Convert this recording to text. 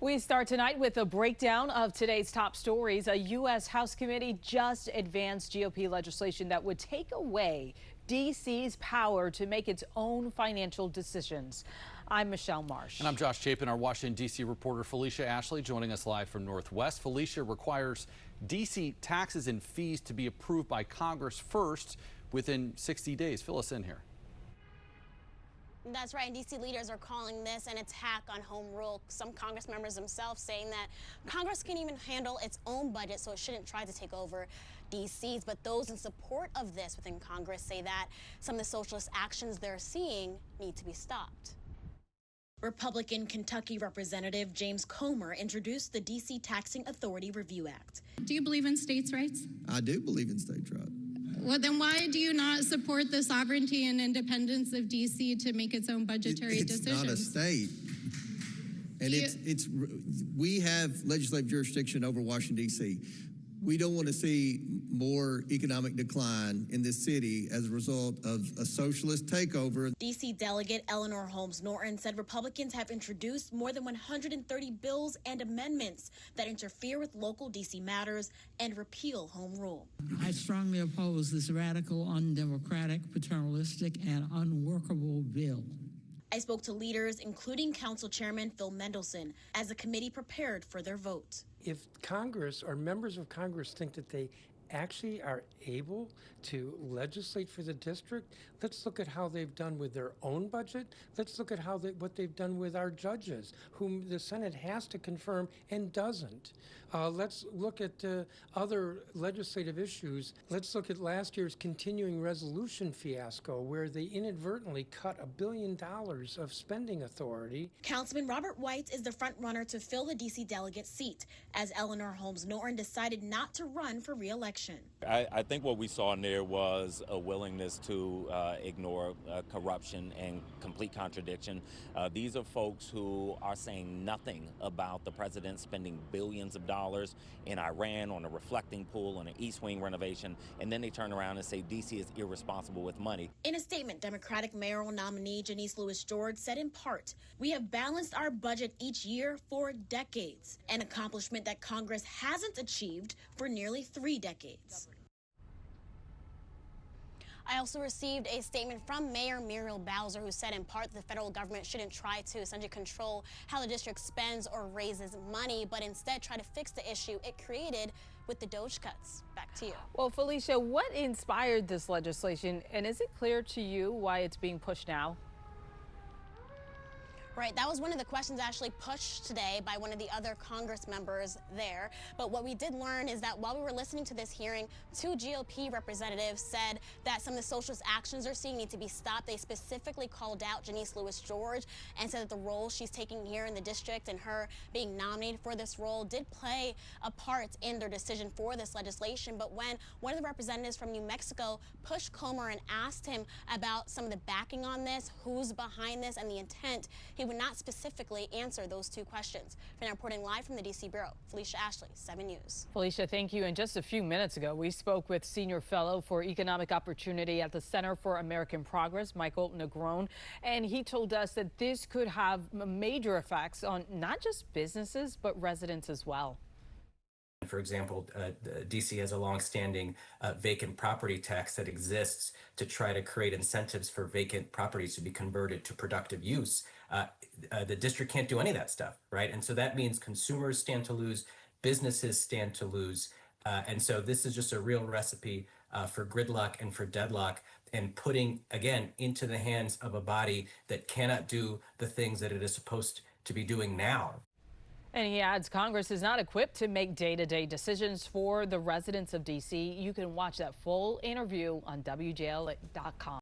We start tonight with a breakdown of today's top stories. A U.S. House committee just advanced GOP legislation that would take away D.C.'s power to make its own financial decisions. I'm Michelle Marsh. And I'm Josh Chapin. Our Washington, D.C. reporter Felicia Ashley joining us live from Northwest. Felicia, requires D.C. taxes and fees to be approved by Congress first within 60 days. Fill us in here. That's right, and D.C. leaders are calling this an attack on home rule. Some Congress members themselves saying that Congress can't even handle its own budget, so it shouldn't try to take over D.C.'s. But those in support of this within Congress say that some of the socialist actions they're seeing need to be stopped. Republican Kentucky Representative James Comer introduced the D.C. Taxing Authority Review Act. Do you believe in states' rights? I do believe in states' rights. Well, then why do you not support the sovereignty and independence of D.C. to make its own budgetary decisions? It's not a state. And we have legislative jurisdiction over Washington, D.C. We don't want to see more economic decline in this city as a result of a socialist takeover. D.C. Delegate Eleanor Holmes Norton said Republicans have introduced more than 130 bills and amendments that interfere with local D.C. matters and repeal home rule. I strongly oppose this radical, undemocratic, paternalistic, and unworkable bill. I spoke to leaders, including Council Chairman Phil Mendelson, as the committee prepared for their vote. If Congress or members of Congress think that they actually are able to legislate for the district, let's look at how they've done with their own budget. Let's look at what they've done with our judges, whom the Senate has to confirm and doesn't. Let's look at other legislative issues. Let's look at last year's continuing resolution fiasco, where they inadvertently cut $1 billion of spending authority. Councilman Robert White is the front runner to fill the D.C. delegate seat, as Eleanor Holmes Norton decided not to run for re-election. I think what we saw in there was a willingness to ignore corruption and complete contradiction. These are folks who are saying nothing about the president spending billions of dollars in Iran on a reflecting pool, on an East Wing renovation, and then they turn around and say D.C. is irresponsible with money. In a statement, Democratic mayoral nominee Janice Lewis-George said in part, "We have balanced our budget each year for decades, an accomplishment that Congress hasn't achieved for nearly 3 decades. I also received a statement from Mayor Muriel, who said in part that the federal government shouldn't try to essentially control how the district spends or raises money, but instead try to fix the issue it created with the DOGE cuts. Back to you. Well, Felicia, what inspired this legislation, and is it clear to you why it's being pushed now? Right, that was one of the questions actually pushed today by one of the other Congress members there. But what we did learn is that while we were listening to this hearing, 2 GOP representatives said that some of the socialist actions they're seeing need to be stopped. They specifically called out Janice Lewis-George and said that the role she's taking here in the district and her being nominated for this role did play a part in their decision for this legislation. But when one of the representatives from New Mexico pushed Comer and asked him about some of the backing on this, who's behind this, and the intent, he would not specifically answer those 2 questions. For now, reporting live from the D.C. Bureau, Felicia Ashley, 7 News. Felicia, thank you. And just a few minutes ago, we spoke with Senior Fellow for Economic Opportunity at the Center for American Progress, Michael Negron, and he told us that this could have major effects on not just businesses, but residents as well. For example, D.C. has a long-standing vacant property tax that exists to try to create incentives for vacant properties to be converted to productive use. The district can't do any of that stuff, right? And so that means consumers stand to lose, businesses stand to lose. And so this is just a real recipe for gridlock and for deadlock, and putting, again, into the hands of a body that cannot do the things that it is supposed to be doing now. And he adds Congress is not equipped to make day-to-day decisions for the residents of D.C. You can watch that full interview on WJLA.com.